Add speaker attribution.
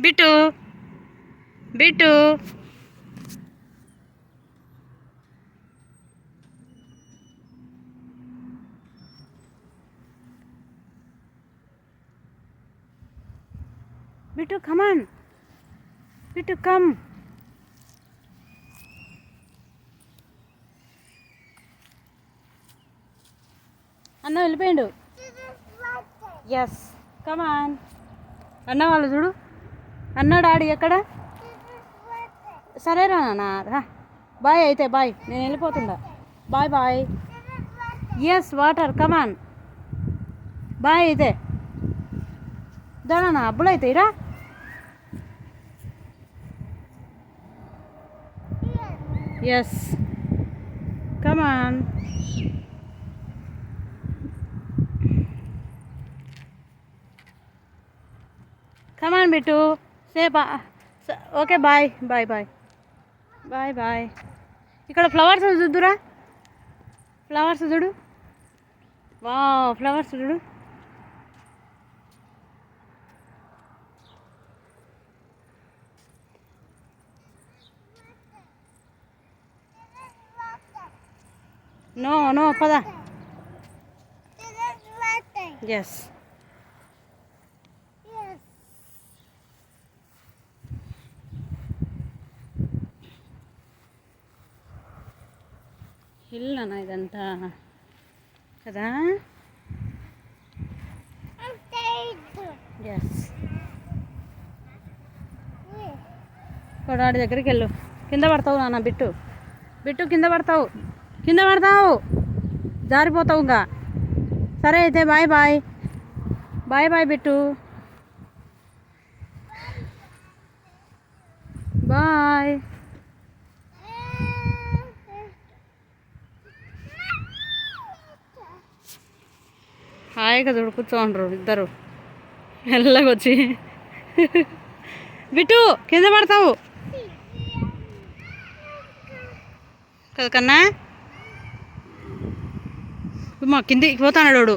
Speaker 1: Bit bit bit కమాన్ bit come అన్న వెళ్ళిపోయాడు. Yes come on అన్న వాళ్ళు చూడు. అన్న డాడీ ఎక్కడ? సరేరా నాన్న రా. బాయ్ అయితే బాయ్, నేను వెళ్ళిపోతుండా. Bye bye. Yes water come on. Bye అయితే దానా అబ్బులు అవుతాయి రా. Yes come on. కమాన్ బిట్టు సే బా. Okay bye bye bye bye bye. ఇక్కడ ఫ్లవర్స్ చూద్దురా. ఫ్లవర్స్ చూడు. వా ఫ్లవర్స్ చూడు. నో నో పద. ఎస్ హిల్ అన్న ఇదంతా కదా. ఎస్ కొడాడి దగ్గరికి వెళ్ళు. కింద పడతావు నాన్న బిట్టు. బిట్టు కింద పడతావు, కింద పడతావు, జారిపోతావు ఇంకా. సరే అయితే bye bye bye bye Bittu bye. హాయిగా చూడు కూర్చోండ్రు ఇద్దరు మెల్లగొచ్చి. బిట్టు కింద పడతావు కదా కన్నా. మా కిందికి పోతాడు వాడు.